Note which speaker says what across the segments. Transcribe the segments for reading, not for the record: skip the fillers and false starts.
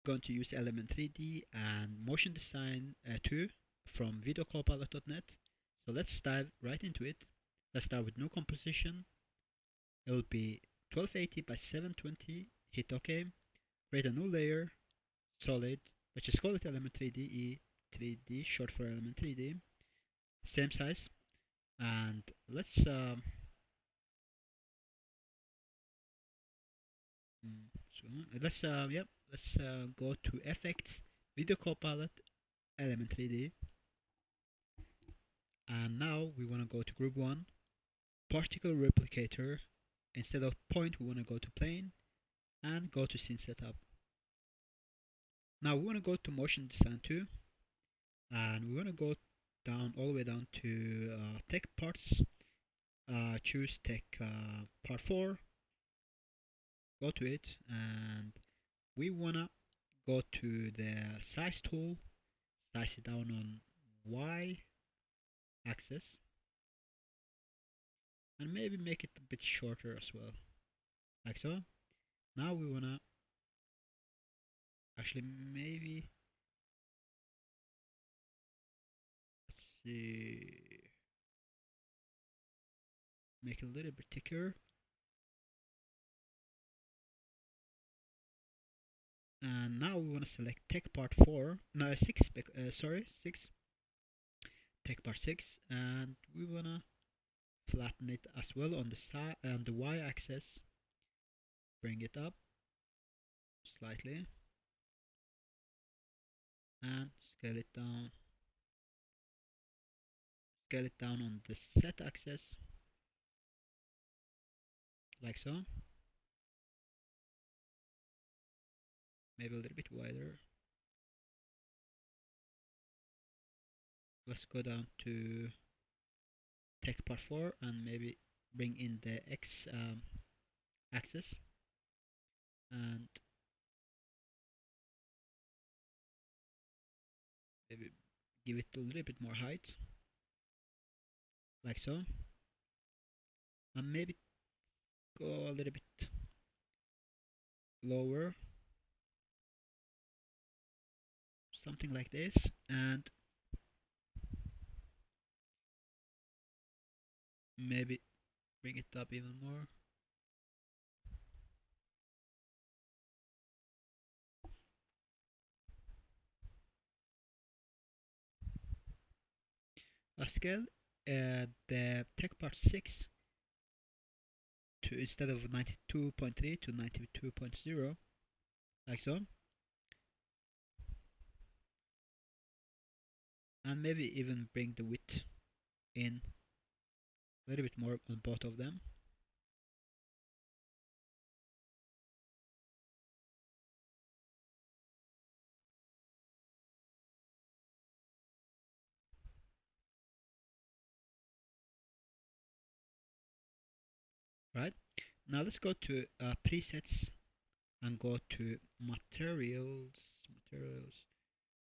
Speaker 1: going to use Element 3D and Motion Design 2 from videocopilot.net. So let's dive right into it. Let's start with new composition. It will be 1280 by 720. Hit OK. Create a new layer, solid. Let's just call it Element 3D, E3D, short for Element 3D. Same size. And let's go to Effects, Video Copilot, Element 3D, and now we want to go to Group 1, Particle Replicator. Instead of Point, we want to go to Plane and go to Scene Setup. Now we want to go to Motion Design 2, and we want to go down all the way down to Tech Parts. Choose Tech Part 4. Go to it, and we wanna go to the size tool, size it down on Y axis, and maybe make it a bit shorter as well, like so. Now we wanna actually maybe, let's see, make it a little bit thicker. And now we want to select Tech Part 4, no 6, 6, Tech Part 6, and we want to flatten it as well on the side, on the Y axis. Bring it up slightly and scale it down on the Z axis, like so. Maybe a little bit wider. Let's go down to Tech Part 4 and maybe bring in the X axis and maybe give it a little bit more height, like so, and maybe go a little bit lower, something like this, and maybe bring it up even more. Scale the Tech Part 6 to, instead of 92.3 to 92.0, like so, and maybe even bring the width in a little bit more on both of them. Right, now let's go to presets and go to materials.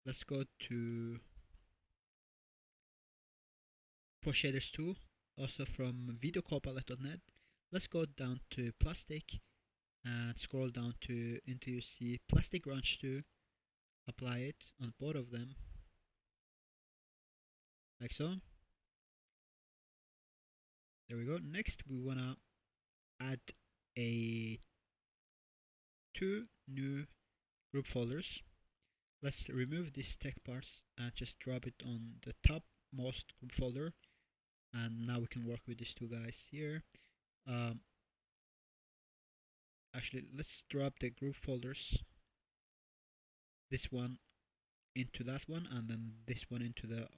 Speaker 1: Let's go to Pro Shaders 2, also from videocopilot.net. Let's go down to plastic and scroll down to until you see plastic grunge 2. Apply it on both of them, like so. There we go. Next we wanna add a 2 new group folders. Let's remove these tech parts and just drop it on the topmost group folder, and now we can work with these two guys here. Actually, let's drop the group folders, this one into that one, and then this one into the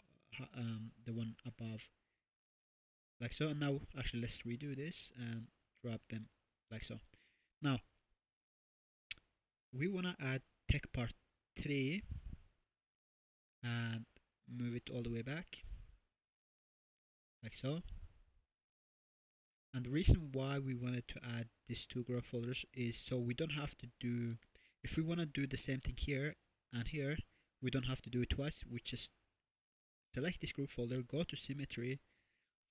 Speaker 1: one above, like so. And now actually let's redo this and drop them like so. Now we want to add tech part 3 and move it all the way back, like so. And the reason why we wanted to add these two group folders is so we don't have to do, if we want to do the same thing here and here, we don't have to do it twice. We just select this group folder, go to symmetry,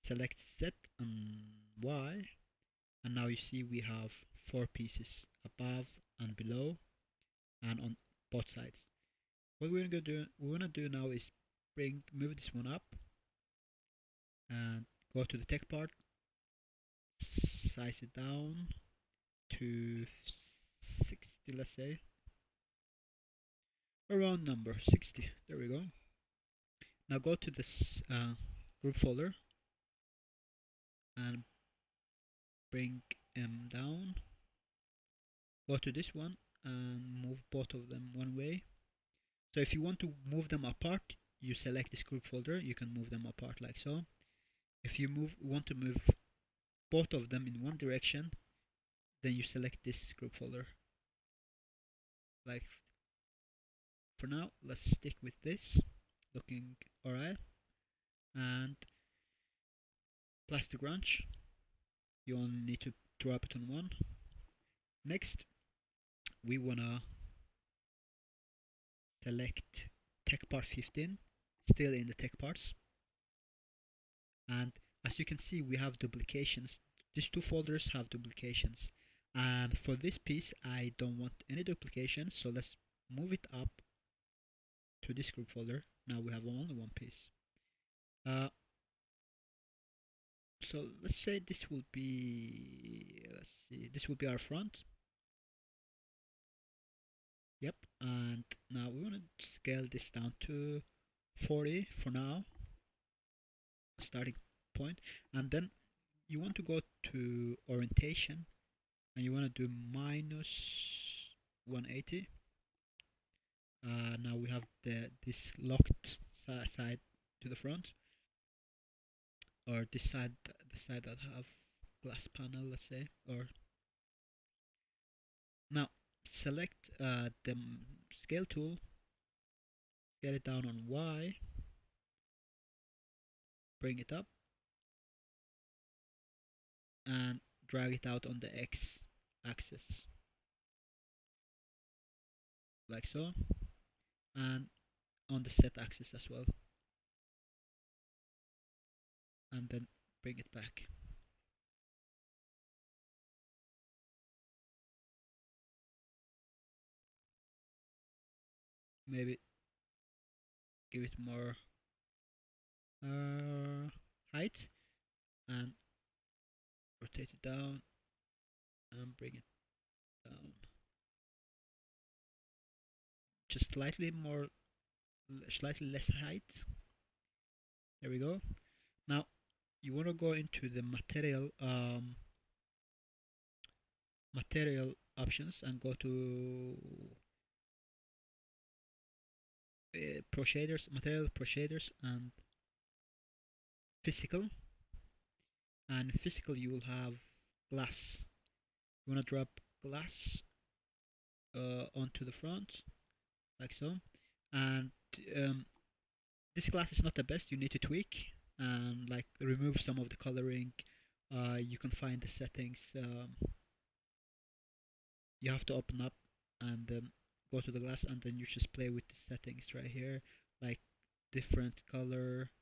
Speaker 1: select Z and Y, and now you see we have 4 pieces above and below, and on both sides. What we wanna do now is move this one up and go to the tech part, size it down to 60, let's say, around number 60. There we go. Now go to this group folder and bring them down. Go to this one and move both of them one way. So if you want to move them apart, you select this group folder. You can move them apart like so. If you want to move both of them in one direction, then you select this group folder. Like for now, let's stick with this, looking alright. And plastic wrench, you only need to drop it on one. Next, we wanna select tech part 15, still in the tech parts. And as you can see, we have duplications. These two folders have duplications. And for this piece, I don't want any duplication, so let's move it up to this group folder. Now we have only one piece. So let's say this will be, this will be our front. Yep, and now we want to scale this down to 40 for now, starting point, and then you want to go to orientation and you want to do minus 180. Now we have this locked side to the front, or this side, the side that have glass panel, let's say. Or now select the scale tool, get it down on Y, bring it up, and drag it out on the X axis like so, and on the Z axis as well, and then bring it back. Maybe give it more height and rotate it down and bring it down just slightly less height. There we go. Now you want to go into the material options and go to material pro shaders and physical. And in physical you will have glass. You want to drop glass onto the front like so, and this glass is not the best. You need to tweak and like remove some of the coloring. You can find the settings. You have to open up and go to the glass, and then you just play with the settings right here, like different color.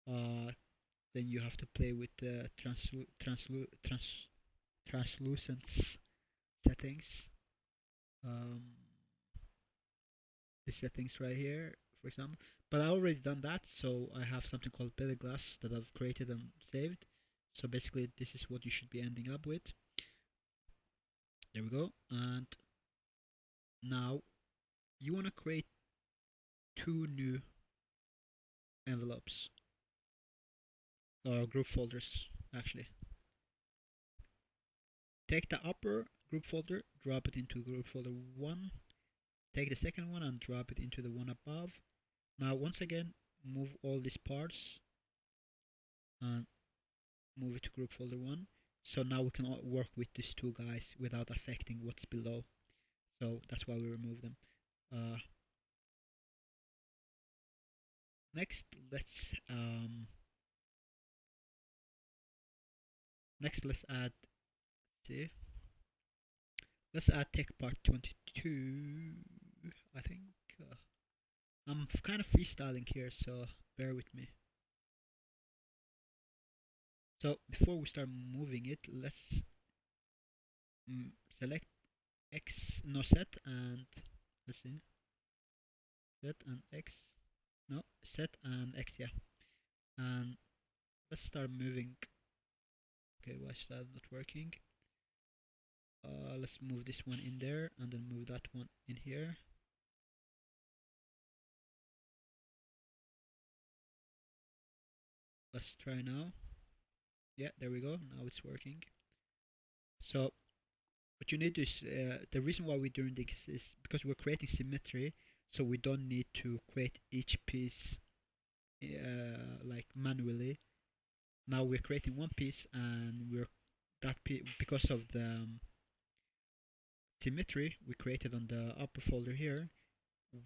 Speaker 1: Then you have to play with the translucence settings. The settings right here, for example. But I already done that, so I have something called Belly Glass that I've created and saved. So basically, this is what you should be ending up with. There we go. And now you want to create two new envelopes or group folders actually. Take the upper group folder, drop it into group folder 1, take the second one and drop it into the one above. Now once again move all these parts and move it to group folder 1. So now we can work with these two guys without affecting what's below. So that's why we remove them. Next let's add, let's add tech part 22. I think I'm kind of freestyling here, so bear with me. So before we start moving it, let's select X, no, set, and Let's see. Z and X. No, Z and X, yeah. And let's start moving. Okay, why is that not working? Let's move this one in there and then move that one in here. Let's try now. Yeah, there we go. Now it's working. So what you need to is the reason why we're doing this is because we're creating symmetry, so we don't need to create each piece like manually. Now we're creating one piece, and we're because of the symmetry we created on the upper folder here.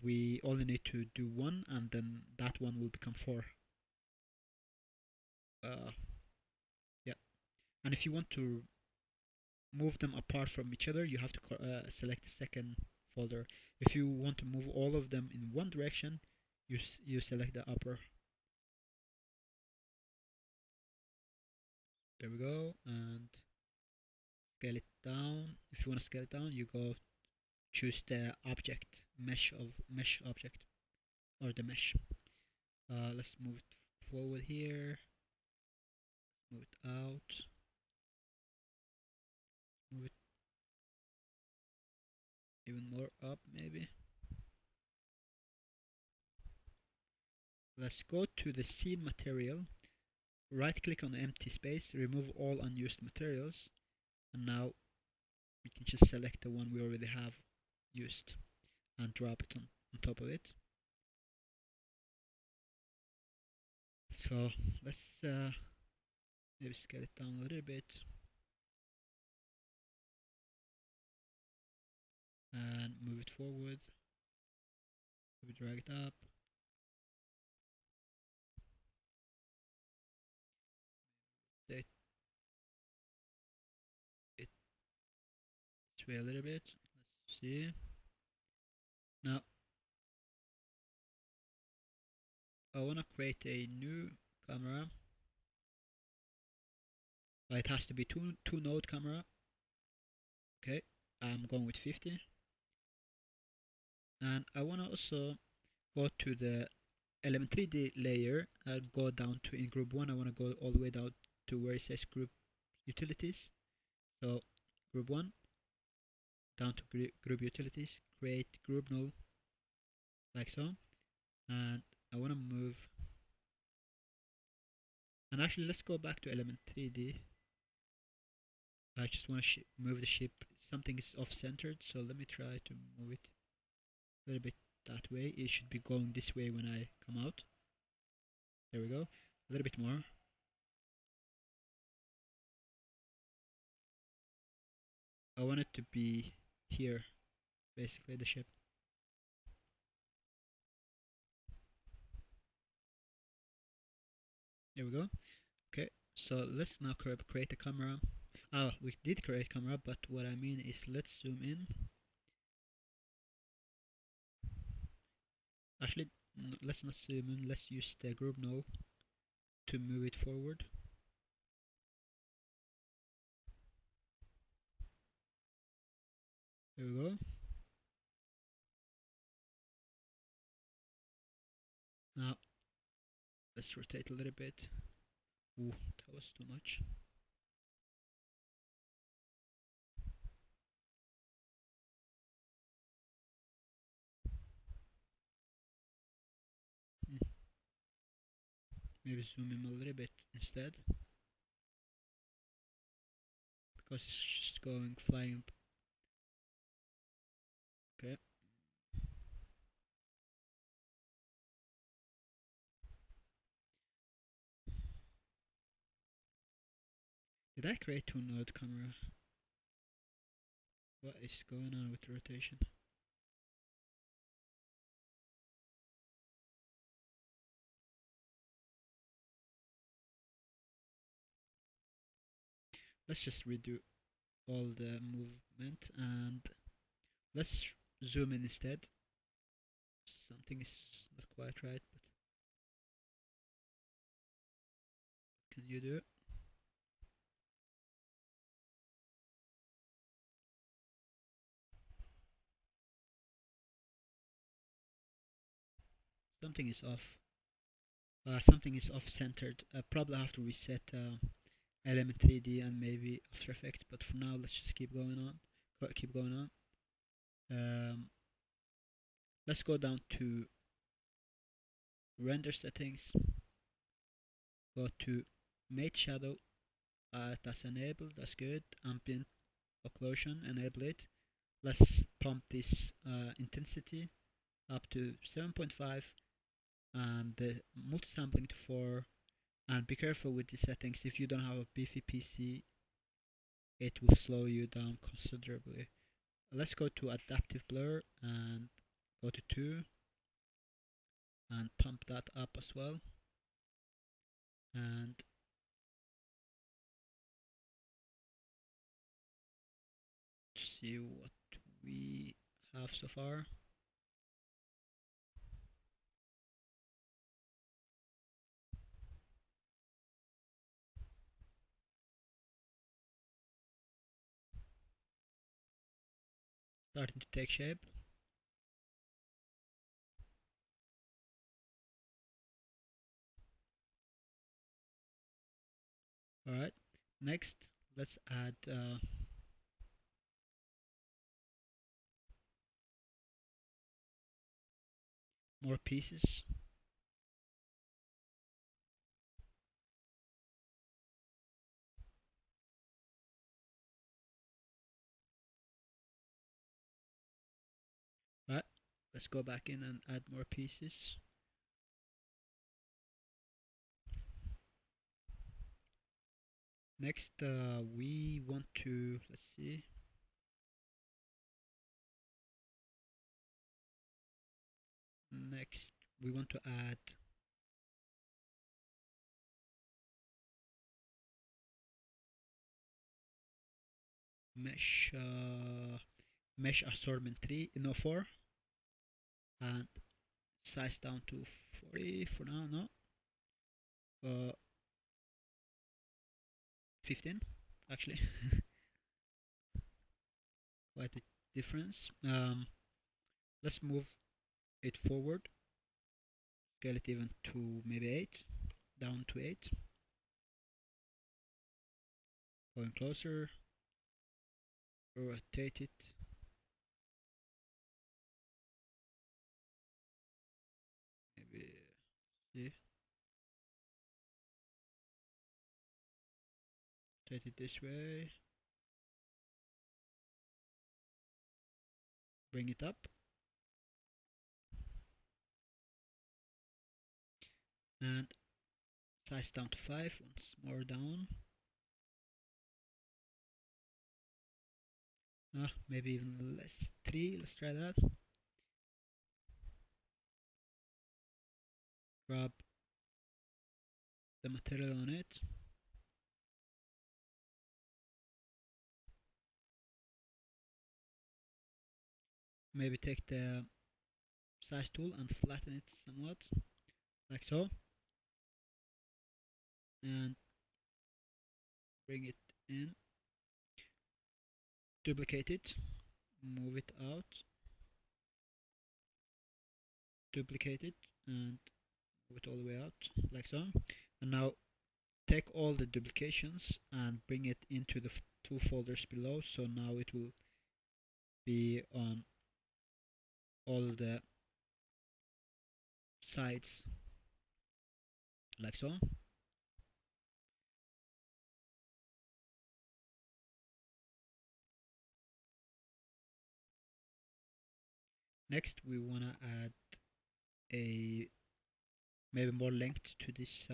Speaker 1: We only need to do one, and then that one will become four. Yeah, and if you want to move them apart from each other, you have to select the second folder. If you want to move all of them in one direction, you select the upper. There we go, and scale it down. If you want to scale it down, you go choose the object mesh object or the mesh. Let's move it forward here, move it out, move it even more up maybe. Let's go to the scene material, right click on the empty space, remove all unused materials, and now we can just select the one we already have used and drop it on top of it. So let's maybe scale it down a little bit and move it forward. Maybe drag it up. Set it this way a little bit. Let's see. Now I want to create a new camera. It has to be two node camera. Okay, I'm going with 50. And I want to also go to the element 3D layer and go down to in group 1. I want to go all the way down to where it says group utilities. So group 1 down to group utilities, create group null like so, and I want to move, and actually let's go back to element 3D. I just want to move the ship. Something is off centered, so let me try to move it a little bit that way. It should be going this way when I come out. There we go, a little bit more. I want it to be here, basically the ship. There we go. Okay, so let's now create a camera. We did create camera, but what I mean is let's zoom in. Actually, let's not zoom in, let's use the group null to move it forward. There we go. Now, let's rotate a little bit. Ooh, that was too much. Maybe zoom in a little bit instead, because it's just going flying. Okay. Did I create two node camera? What is going on with the rotation? Let's just redo all the movement and let's zoom in instead. Something is not quite right, but can you do it? Something is off. Something is off centered. Probably have to reset Element 3D and maybe After Effects, but for now let's just keep going on. Keep going on. Let's go down to render settings. Go to mate shadow. That's enabled. That's good. Ambient occlusion, enable it. Let's pump this intensity up to 7.5 and the multi-sampling to 4. And be careful with the settings. If you don't have a beefy PC, it will slow you down considerably. Let's go to adaptive blur and go to 2 and pump that up as well. And see what we have so far. Starting to take shape. Alright, next let's add more pieces. Right, let's go back in and add more pieces. Next we want to, let's see, next we want to add mesh assortment 3 no 4 and size down to 40 for now. No, 15 actually. Quite a difference. Let's move it forward, scale it even to maybe 8, down to 8, going closer, rotate it, maybe see, rotate it this way, bring it up, and size down to 5, once more down. Maybe even less, 3, let's try that. Grab the material on it. Maybe take the size tool and flatten it somewhat, like so. And bring it in. Duplicate it. Move it out. Duplicate it and move it all the way out, like so. And now take all the duplications and bring it into the two folders below, so now it will be on all the sides, like so. Next we want to add a maybe more length to this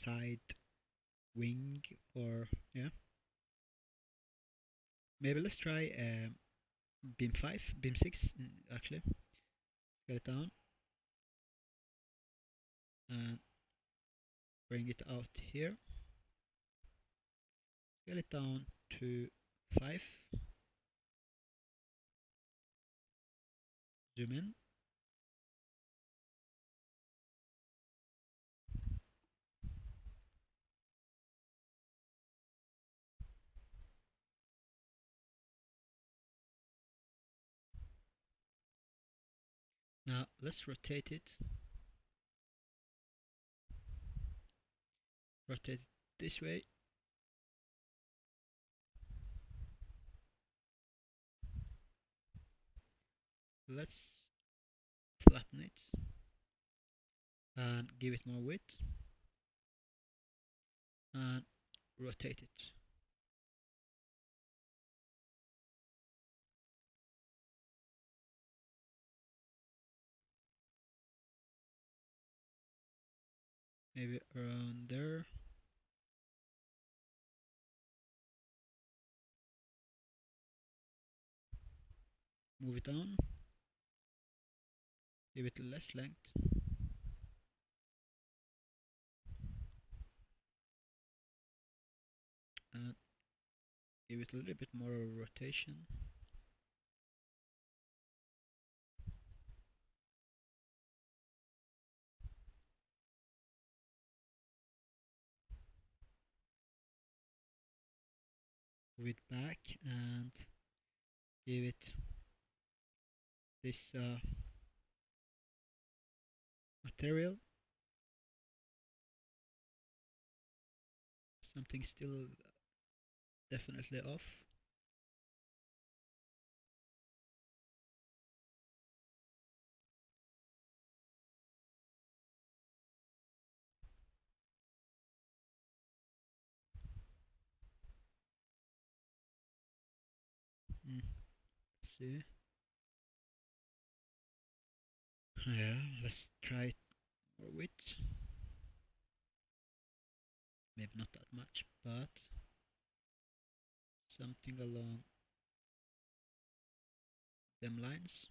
Speaker 1: side wing, or yeah, maybe let's try beam 5, beam 6 actually. Get it down and bring it out here, scale it down to 5, zoom in, now let's rotate it rotate it this way. Let's flatten it and give it more width and rotate it. Maybe around there. Move it down. Give it less length. And give it a little bit more rotation. Move it back and give it this material. Something still definitely off. Let's see. Yeah, let's try it more width. Maybe not that much, but something along them lines.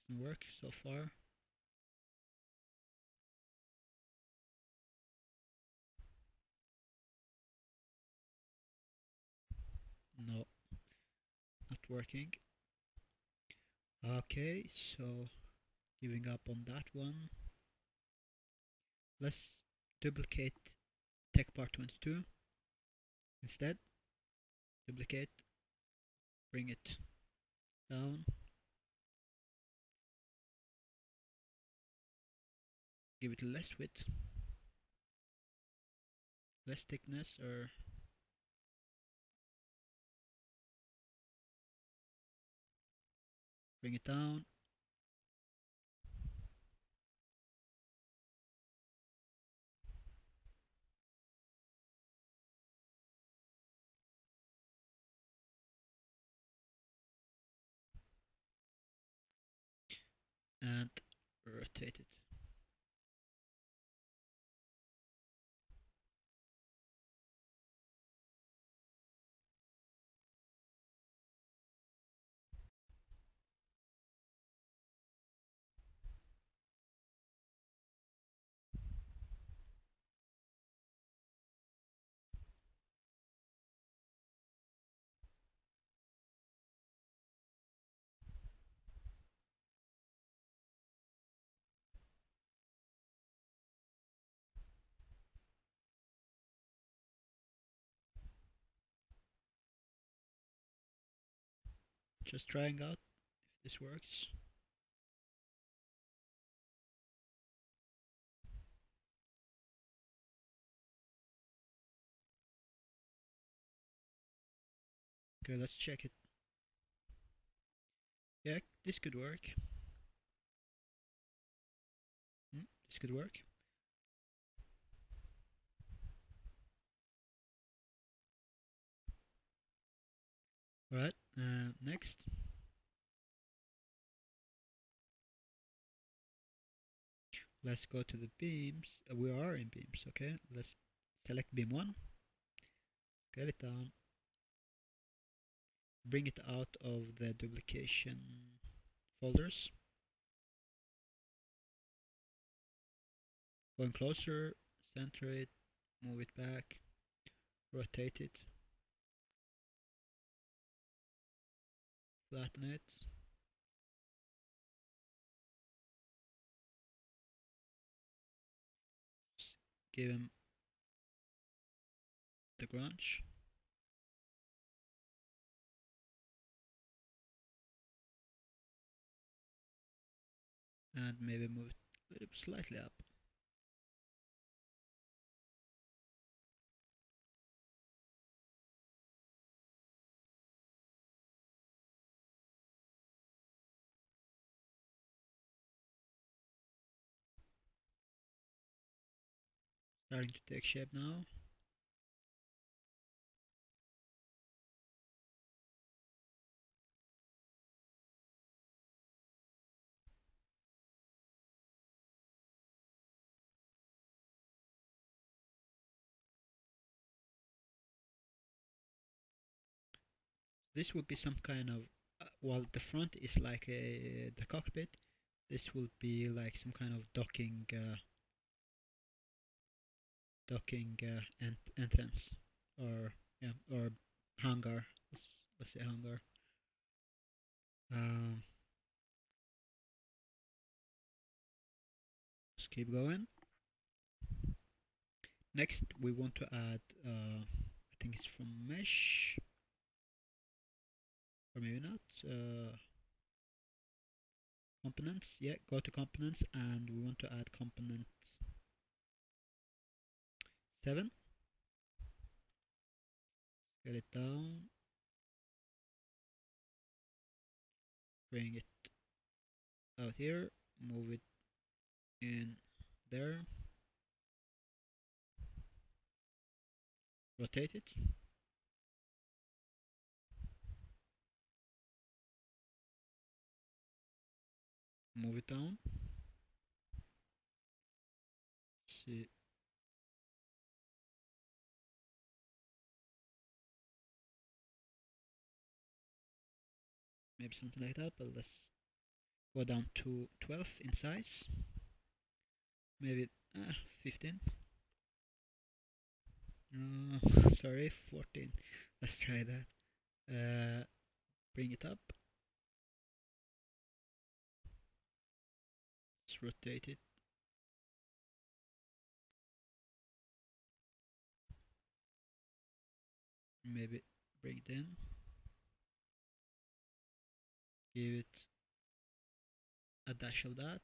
Speaker 1: Doesn't work so far. No, not working. Okay, so giving up on that one. Let's duplicate tech part 22 instead. Duplicate, bring it down, give it less width, less thickness, or bring it down. And rotate it. Just trying out if this works. Okay, let's check it. Yeah, this could work. This could work. Alright, next. Let's go to the beams. We are in beams, okay? Let's select beam 1. Get it down. Bring it out of the duplication folders. Going closer, center it, move it back, rotate it, flatten it, give him the grunge, and maybe move it a little slightly up. Starting to take shape now. This would be some kind of while the front is like the cockpit, this will be like some kind of docking entrance, or yeah, or hangar. Let's say hangar. Um, let's keep going. Next, we want to add. I think it's from mesh, or maybe not. Components. Yeah, go to components, and we want to add component 7. Get it down. Bring it out here. Move it in there. Rotate it. Move it down. See. Maybe something like that, but let's go down to 12 in size. Maybe 15. Sorry, 14. Let's try that. Bring it up. Let's rotate it. Maybe bring it in. Give it a dash of that.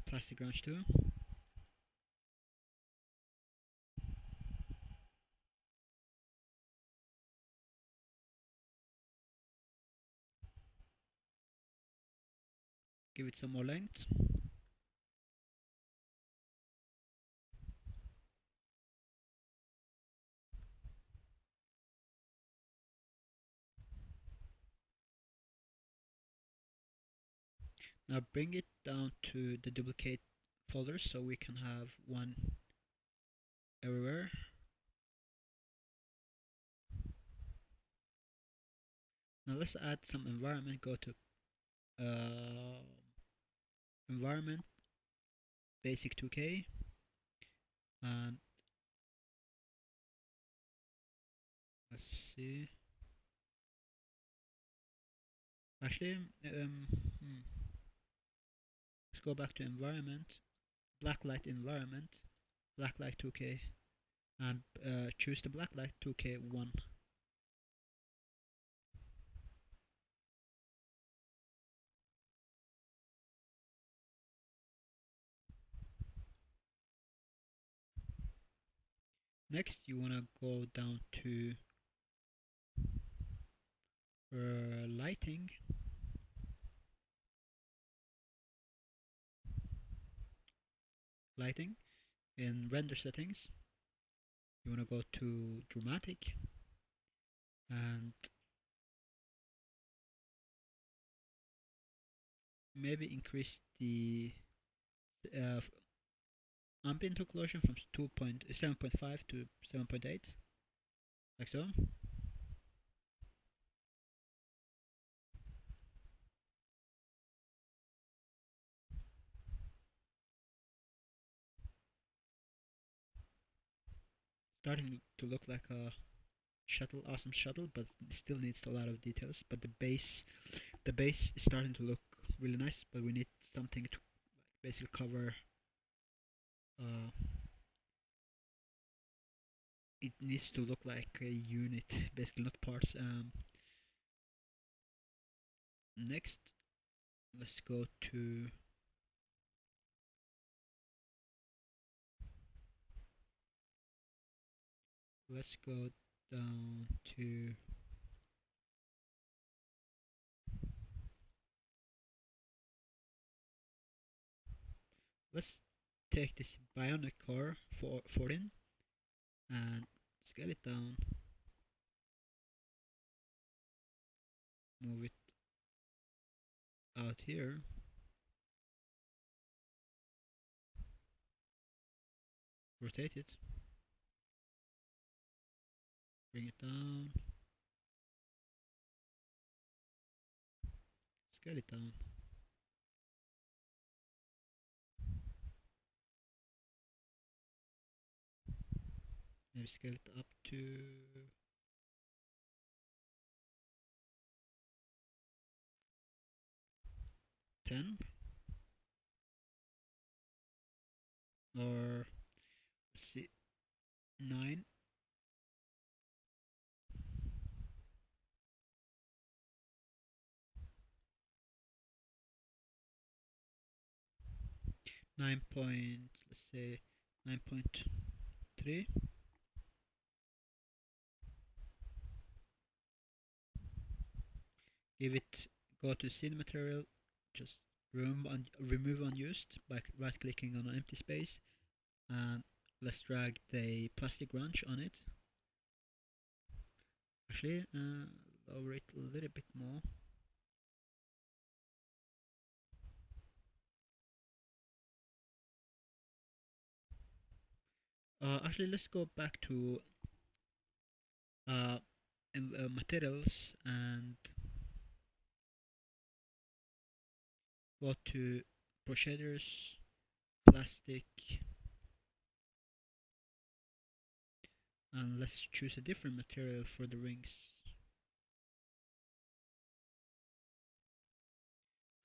Speaker 1: Plastic grunge too. Give it some more length. Now bring it down to the duplicate folder so we can have one everywhere. Now let's add some environment. Go to environment, basic 2K, and let's see. Actually, let's go back to environment, blacklight environment, blacklight 2K, and choose the blacklight 2K 1. Next, you wanna go down to lighting, in render settings. You wanna go to dramatic and maybe increase the ambient occlusion from 7.5 to 7.8, like so. Starting to look like a shuttle, awesome shuttle, but it still needs a lot of details. But the base is starting to look really nice, but we need something to basically cover. It needs to look like a unit, basically not parts. Next, let's go to let's go down to let's take this bionic core for 14 and scale it down, move it out here, rotate it, bring it down, scale it down, maybe scale it up to 10, or let's see, 9, 9 point, let's say 9.3. Give it, go to scene material, just remove unused by right clicking on an empty space, and let's drag the plastic wrench on it. Actually, lower it a little bit more. Actually, let's go back to materials and go to procedures, plastic, and let's choose a different material for the rings.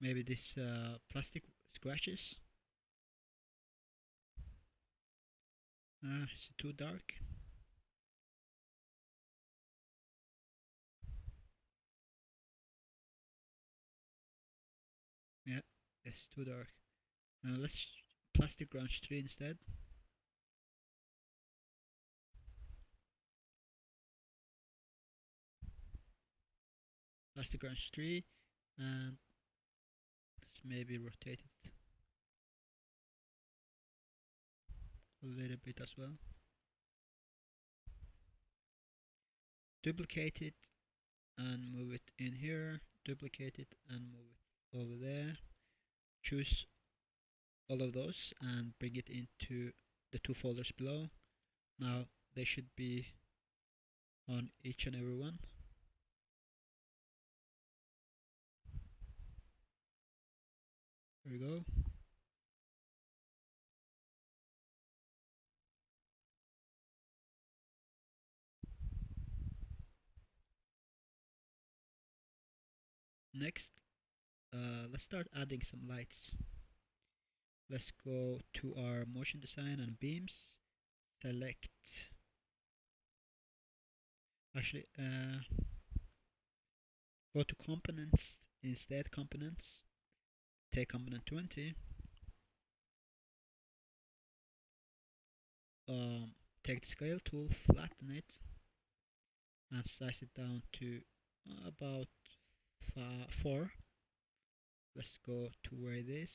Speaker 1: Maybe this plastic scratches. It's too dark. Yeah, it's too dark. Let's plastic grunge 3 instead. Plastic grunge 3, and let's maybe rotate it a little bit as well. Duplicate it and move it in here. Duplicate it and move it over there. Choose all of those and bring it into the two folders below. Now they should be on each and every one. There we go. Next, let's start adding some lights. Let's go to our motion design and beams. Select, actually, go to components instead. Components. Take component 20. Take the scale tool, flatten it, and size it down to about 4. Let's go to where it is.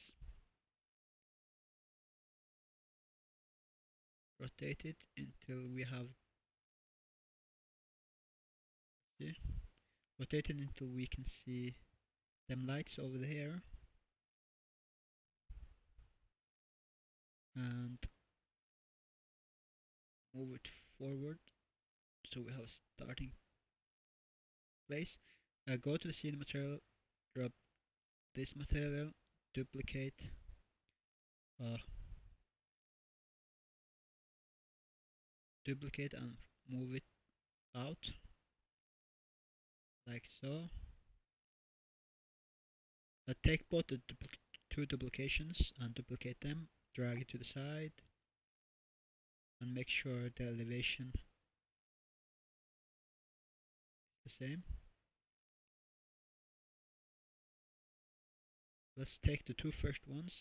Speaker 1: Rotate it until we have, see, rotate it until we can see them lights over there, and move it forward so we have a starting place. Go to the scene material, drop this material, duplicate, duplicate and move it out like so. Take both the two duplications and duplicate them, drag it to the side, and make sure the elevation is the same. Let's take the two first ones,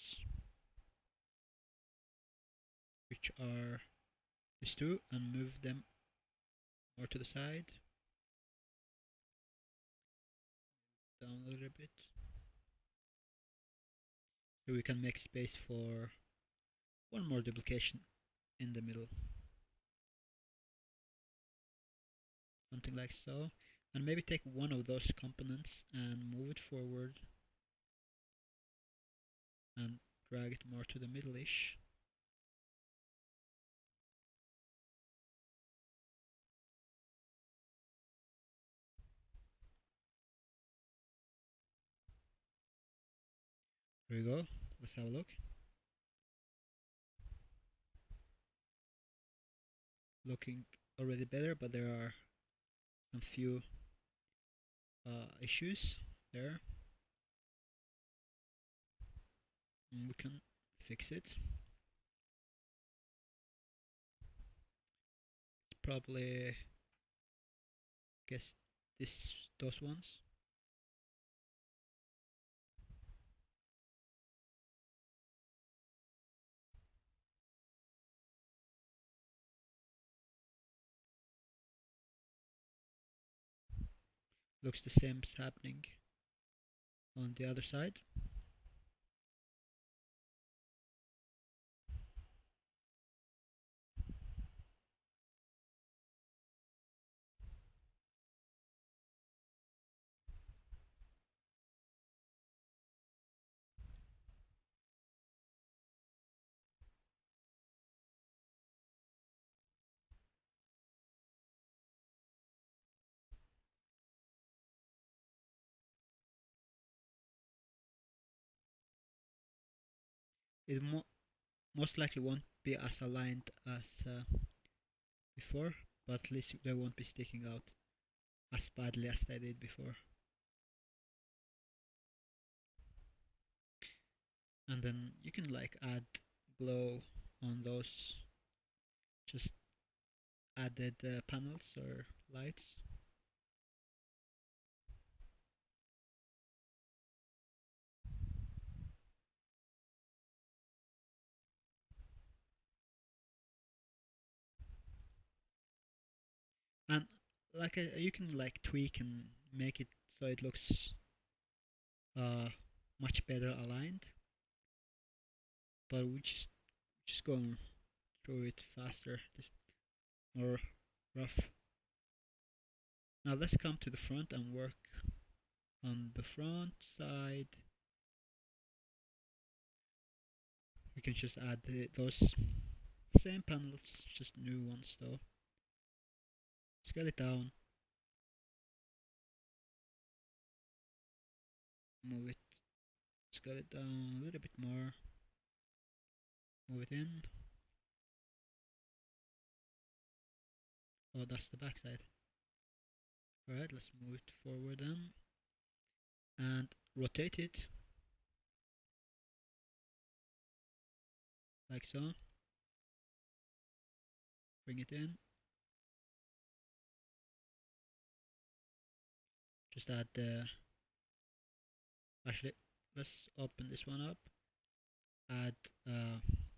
Speaker 1: which are these two, and move them more to the side, down a little bit, so we can make space for one more duplication in the middle, something like so. And maybe take one of those components and move it forward and drag it more to the middle-ish. There we go. Let's have a look. Looking already better, but there are some few issues there. And we can fix it. Probably guess those ones. Looks the same as happening on the other side. It most likely won't be as aligned as before, but at least they won't be sticking out as badly as they did before. And then you can like add glow on those just added panels or lights. And like you can like tweak and make it so it looks much better aligned, but we just going through it faster, just more rough. Now let's come to the front and work on the front side. We can just add those same panels, just new ones though. Scale it down, move it, scale it down a little bit more, move it in. Oh, that's the back side. Alright, let's move it forward then, and rotate it, like so. Bring it in. Just add the, actually, let's open this one up, add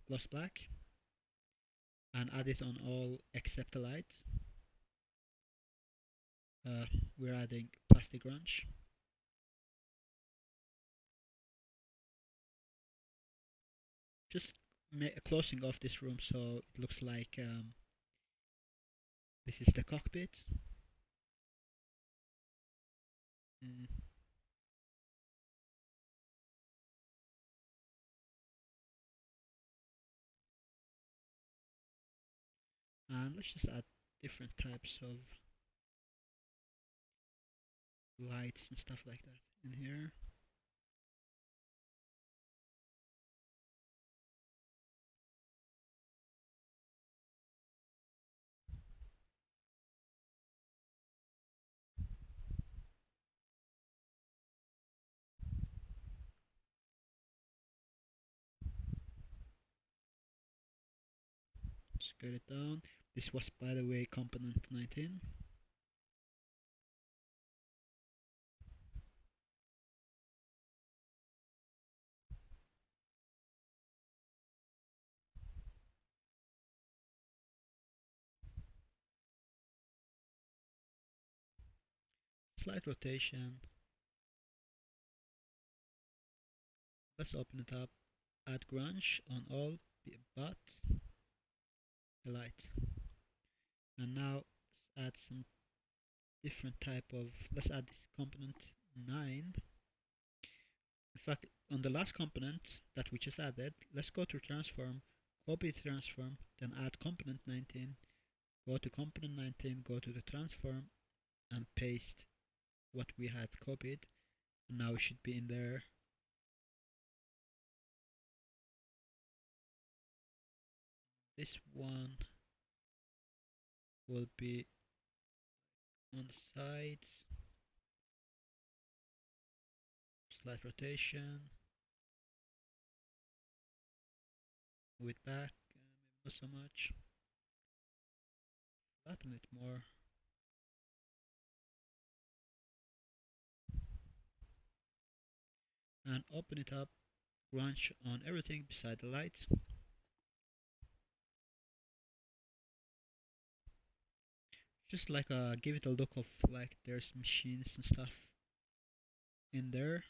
Speaker 1: gloss black, and add it on all except the light. We're adding plastic grunge. Just closing off this room so it looks like this is the cockpit. And let's just add different types of lights and stuff like that in here. Scale it down. This was, by the way, component 19. slight rotation. Let's open it up. Add grunge on all but the light. And now let's add some different type of, let's add this component 9. In fact, on the last component that we just added, let's go to transform, copy the transform, then add component 19, go to component 19, go to the transform, and paste what we had copied. And now it should be in there. This one will be on the sides, slight rotation, move it back, maybe not so much, flatten it more. And open it up, grunge on everything beside the lights. Just like give it a look of like there's machines and stuff in there.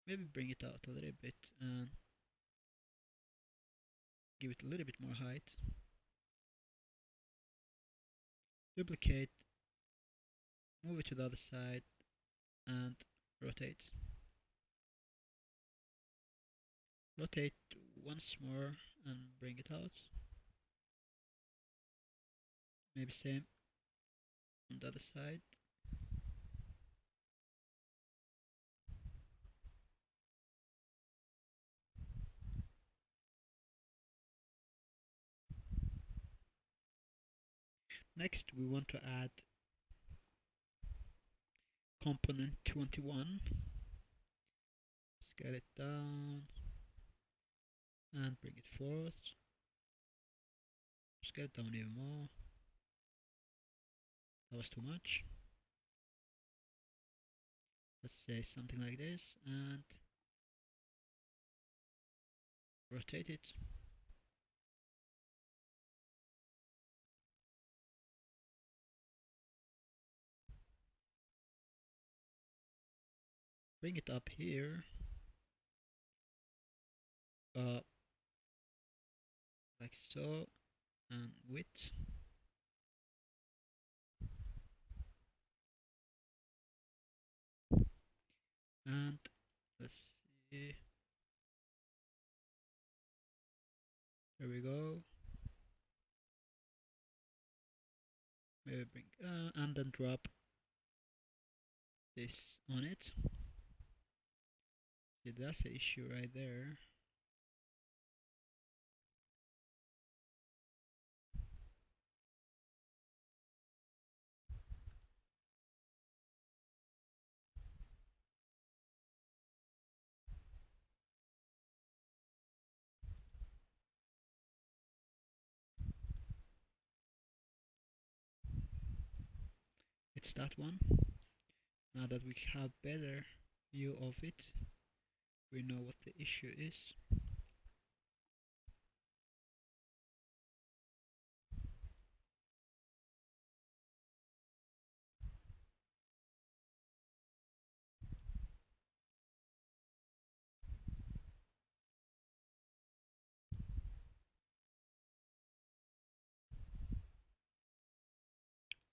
Speaker 1: Maybe bring it out a little bit and give it a little bit more height. Duplicate, move it to the other side and rotate. Rotate once more and bring it out. Maybe same on the other side. Next we want to add component 21. Scale it down and bring it forth. Scale it down even more. That was too much. Let's say something like this and rotate it. Bring it up here, like so, and width. And let's see, there we go. Maybe bring and then drop this on it. See, that's the issue right there. It's that one. Now that we have better view of it, we know what the issue is.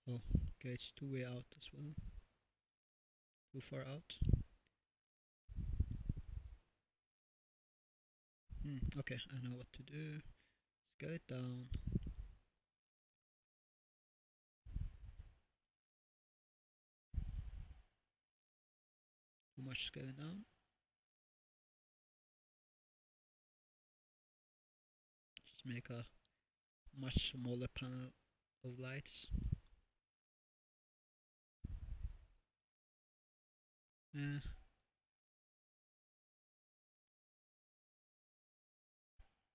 Speaker 1: Oh, okay, it's too way out as well. Too far out. Okay, I know what to do. Scale it down. Too much scaling down. Just make a much smaller panel of lights.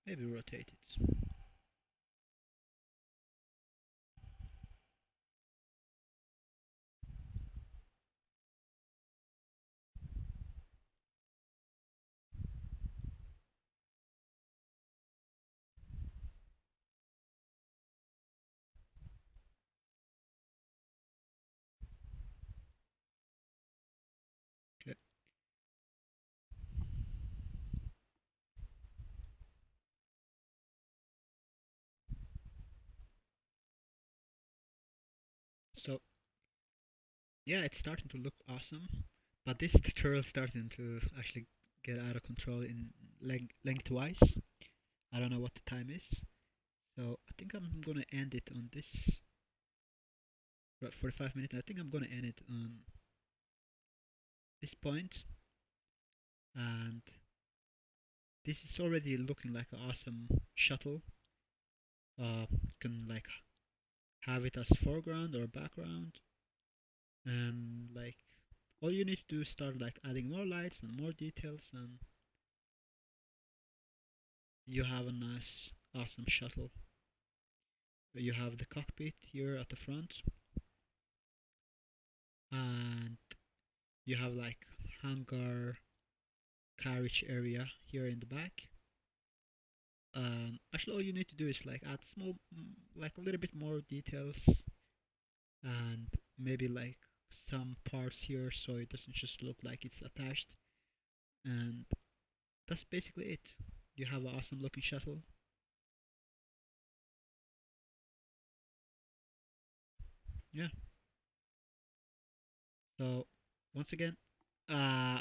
Speaker 1: Maybe rotate it. So yeah, it's starting to look awesome, but this tutorial is starting to actually get out of control in lengthwise. I don't know what the time is, so I think I'm gonna end it on this 45 minutes. I think I'm gonna end it on this point, and this is already looking like an awesome shuttle. You can like have it as foreground or background, and like all you need to do is start like adding more lights and more details, and you have a nice awesome shuttle. You have the cockpit here at the front, and you have like hangar carriage area here in the back. Actually all you need to do is like add small like a little bit more details, and maybe like some parts here so it doesn't just look like it's attached, and that's basically it. You have an awesome looking shuttle. Yeah, so once again, uh,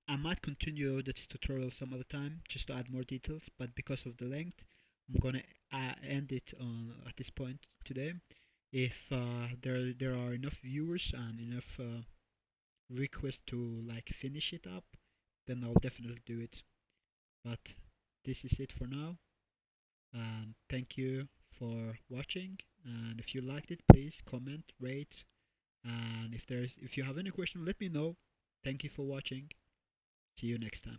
Speaker 1: I might continue this tutorial some other time just to add more details, but because of the length I'm gonna end it at this point today. If there are enough viewers and enough requests to like finish it up, then I'll definitely do it. But this is it for now, and thank you for watching. And if you liked it, please comment, rate, and if you have any question, let me know. Thank you for watching. See you next time.